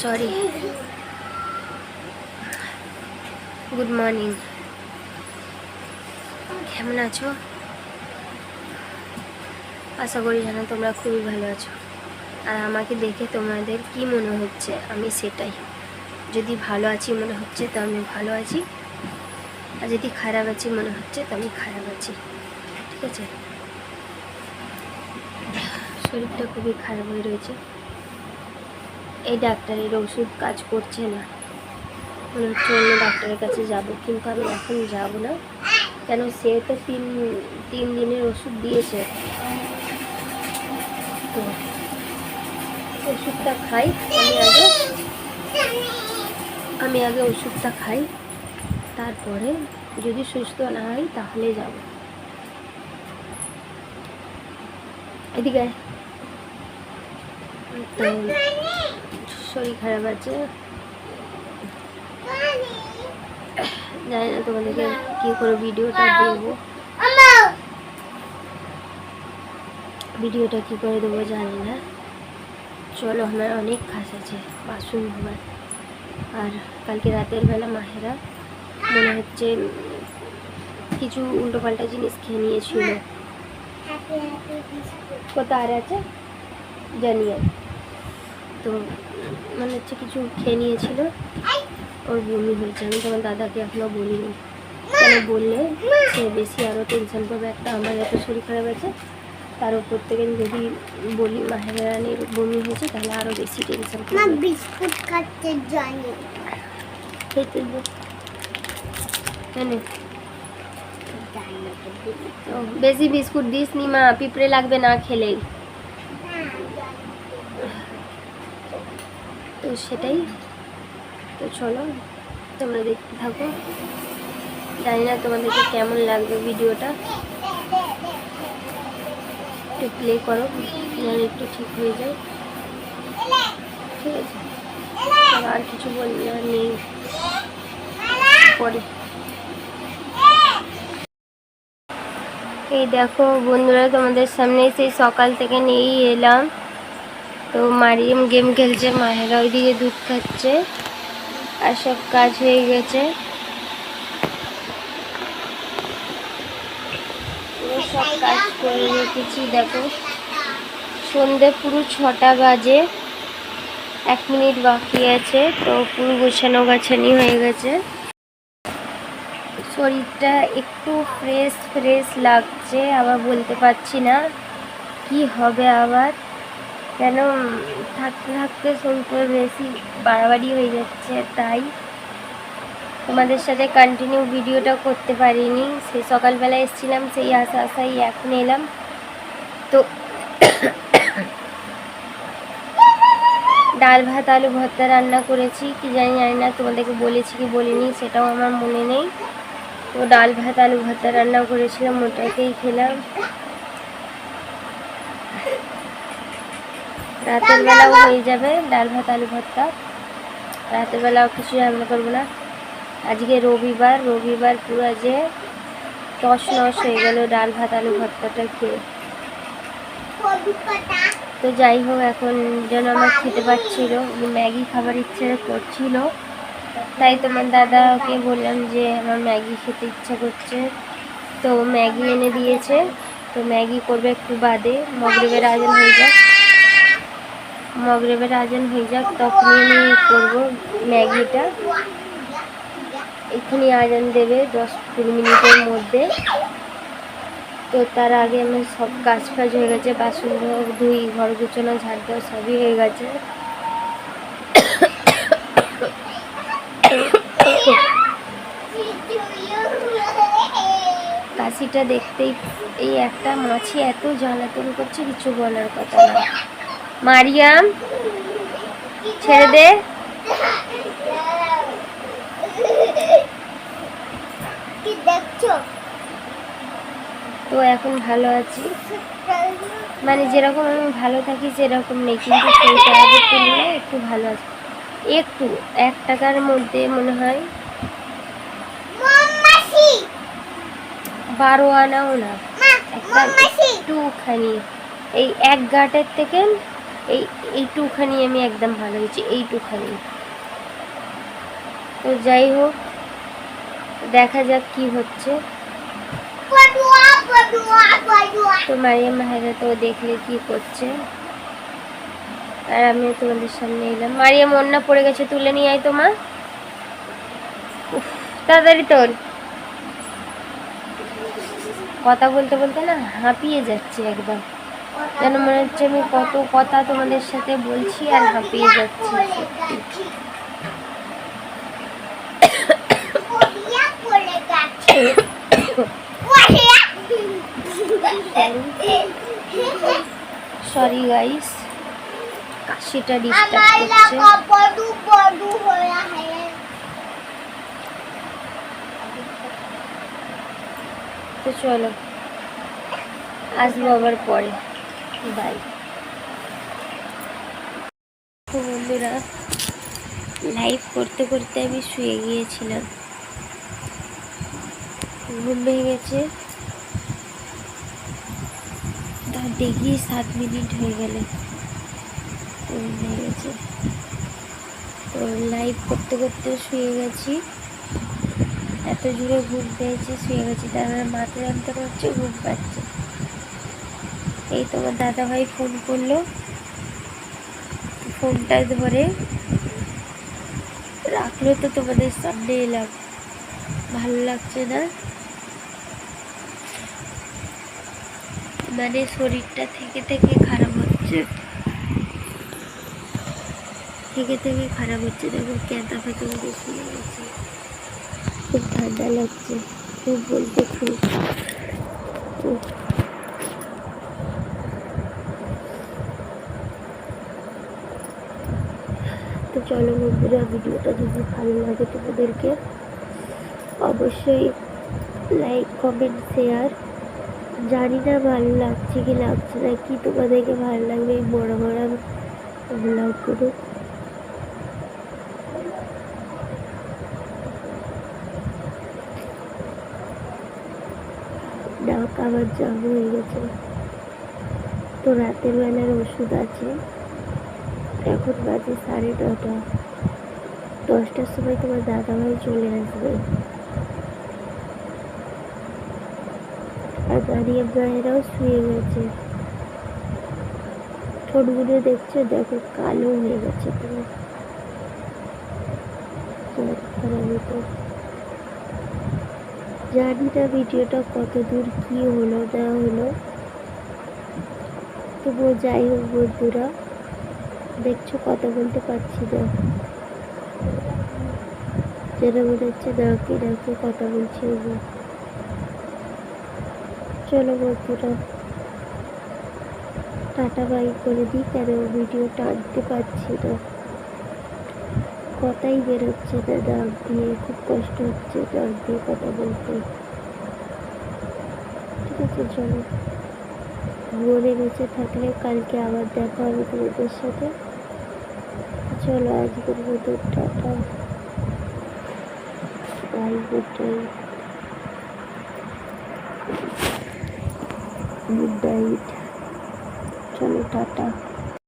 Sorry, good morning. কেমন আছো? আশা করি যেন তোমরা খুবই ভালো আছো। আর আমাকে দেখে তোমাদের কি মনে হচ্ছে আমি সেটাই। যদি ভালো আছি মনে হচ্ছে তো আমি ভালো আছি, আর যদি খারাপ আছি মনে হচ্ছে তো আমি খারাপ আছি। ঠিক আছে? শরীরটা খুবই খারাপ হয়ে রয়েছে। এই ডাক্তারের ওষুধ কাজ করছে না, মনে হচ্ছে অন্য ডাক্তারের কাছে যাব, কিন্তু আমি এখন যাব না। কেন, সে তো তিন দিনের ওষুধ দিয়েছে, তো ওষুধটা খাই। আমি আগে ওষুধটা খাই, তারপরে যদি সুস্থ না হয় তাহলে যাব। এদিকে তো শরীর খারাপ আছে, জানি না তোমাদেরকে কী করে ভিডিওটা দেবো, ভিডিওটা কী করে দেবো জানি না। চলো, আমার অনেক কাজ আছে, বাসন ধোয়ার। আর কালকে রাতের বেলা মাহেরা মনে হচ্ছে কিছু উল্টোপাল্টা জিনিস খেয়ে নিয়েছিল। কোথায় আছে জানি, তো মনে হচ্ছে কিছু খেয়ে নিয়েছিল, ওর বমি হয়েছে। আমি তোমার দাদাকে এখনও বলিনি, কেন বললে সে বেশি আরও টেনশন করবে। একটা আমার এত শরীর খারাপ আছে, তার উপর থেকে যদি বলি মাহেরা রানীর বমি হয়েছে তাহলে আরও বেশি টেনশন করবে। বিস্কুট খাচ্ছে জানি, খেতে বেশি বিস্কুট দিস নি মা, পিঁপড়ে লাগবে না খেলেই। তো সেটাই, তো চলো তোমরা দেখতে থাকো। জানি না তোমাদেরকে কেমন লাগবে ভিডিওটা, একটু প্লে করো যেন একটু ঠিক হয়ে যায়। ঠিক আছে, আর কিছু বলার নেই পরে। এই দেখো বন্ধুরা, তোমাদের সামনে সেই সকাল থেকে নিয়েই এলাম। তো মারিয়াম গেম খেলছে, মাহেরা ওইদিকে দুধ খাচ্ছে, আর সব কাজ হয়ে গেছে। সব কাজ করে রেখেছি। দেখো সন্ধে পুরো 6টা বাজে, 1 মিনিট বাকি আছে, তো পুরো গোছানো গাছানি হয়ে গেছে। শরীরটা একটু ফ্রেশ লাগছে, আবার বলতে পারছি না কি হবে আবার, কেন থাকতে থাকতে শরীরটা বেশি বাড়াবাড়ি হয়ে যাচ্ছে। তাই তোমাদের সাথে কন্টিনিউ ভিডিওটা করতে পারিনি। সেই সকালবেলা এসেছিলাম, সেই আশাই এখন এলাম। তো ডাল ভাত আলু ভর্তা রান্না করেছি, কি জানি না তোমাদেরকে বলেছি কি বলিনি সেটাও আমার মনে নেই। তো ডাল ভাত আলু ভর্তা রান্না করেছিলাম, ওটাকেই খেলাম। রাতের বেলাও হয়ে যাবে ডাল ভাত আলু ভর্তা, রাতের বেলাও কিছু রান্না করবো না। আজকে রবিবার পুরো যে তস নস হয়ে গেল ডাল ভাত আলু ভর্তাটা খেয়ে। তো যাই হোক, এখন যেন আমার খেতে পাচ্ছিল, ম্যাগি খাবার ইচ্ছে করছিল, তাই তোমার দাদাকে বললাম যে আমার ম্যাগি খেতে ইচ্ছা করছে, তো ম্যাগি এনে দিয়েছে। তো ম্যাগি করবে একটু বাদে, মগরিবের আজান হয়ে যাক তখনই আমি করবো ম্যাগিটা। এখানে আজান দেবে 10-20 মিনিটের মধ্যে। তো তার আগে আমার সব কাজ ফাজ হয়ে গেছে, বাসন ধুই, ঘর গুছানো, ঝাড় দেওয়া সবই হয়ে গেছে। কাশিটা দেখতেই, এই একটা মাছি এত জ্বালাতন করছে, কিছু বলার কথা না। মারিয়াম ছেড়ে দে। তো এখন ভালো আছি, মানে যেরকম আমি ভালো থাকি সেরকম নেই, কিন্তু সেই টাকার তুলনায় একটু ভালো আছে। একটু 1 টাকার মধ্যে মনে হয় 12 আনাও না, একটুখানি এই 1 গাঁটের থেকে এইটুখানি আমি একদম ভালো হয়েছি, এইটুখানি। তো যাই হোক, দেখা যাক কি হচ্ছে। তো মারিয়াম মাহেরা তো দেখলে কি করছে, আর আমি তোমাদের সামনে এলাম। মারিয়াম ওন্না পড়ে গেছে, তুলে নিয়ে আয় তো মা, তাড়াতাড়ি তোর। কথা বলতে বলতে না হাঁপিয়ে যাচ্ছে একদম, যেন মনে হচ্ছে আমি কত কথা তোমাদের সাথে বলছি আর হাঁপিয়ে যাচ্ছি। সরি গাইস, কাশিটা ডিস্টার্ব করছে। তো চলো, আসবো আবার পরে, বাই। তো বন্ধুরা, লাইভ করতে করতে আমি শুয়ে গিয়েছিলাম, ঘুম ভেঙে গেছে, দেখি 7 মিনিট হয়ে গেলে ঘুম ভেঙে গেছে। তো লাইভ করতে করতে শুয়ে গেছি, এত জোরে ঘুম পেয়েছে, শুয়ে গেছি, তারপরে মাথা যন্ত্রণা হচ্ছে, ঘুম পাচ্ছে। এই তোমার দাদাভাই ফোন করলো, ফোনটা ধরে রাখলো, তো তোমাদের সামনে এলাম। ভালো লাগছে না, মানে শরীরটা থেকে থেকে খারাপ হচ্ছে, দেখো ক্যাঁথা ফেঁথা মধ্যে শুয়ে গেছে, খুব ঠান্ডা লাগছে, খুব বলতে খুব। তো চলো বন্ধুরা, ভিডিওটা যদি ভালো লাগে তোমাদেরকে অবশ্যই লাইক কমেন্ট শেয়ার। জানি না ভালো লাগছে কি লাগছে না, কি তোমাদেরকে ভালো লাগবে এই বড় বড় ব্লগগুলো। নাক আমার জাম হয়ে গেছে, তো রাতের বেলার ওষুধ আছে, এখন বাজে 9:30, 10টার সময় তোমার দাদাভাই চলে আসবে। আর মারিয়াম মায়েরাও শুয়ে গেছে, ঠোঁটগুলো দেখছো, দেখো কালো হয়ে গেছে তোমার। আমি তো জানি না ভিডিওটা কত দূর কি হলো না হলো, তবুও যাই হোক বন্ধুরা, দেখছো কথা বলতে পারছি না, যেন মনে হচ্ছে নাকে নাকে কথা বলছি আমি। চলো বন্ধুরা, টাটা বাই করে দিই, কেন ভিডিওটা আনতে পারছি না, কথাই বেরোচ্ছে না নাক দিয়ে, খুব কষ্ট হচ্ছে নাক দিয়ে কথা বলতে। ঠিক আছে, চলো, মনে বেঁচে থাকলে কালকে আবার দেখা হবে তোমাদের সাথে। চলো আজকের মতো টাটা বাই, গুড নাইট, চলো টাটা।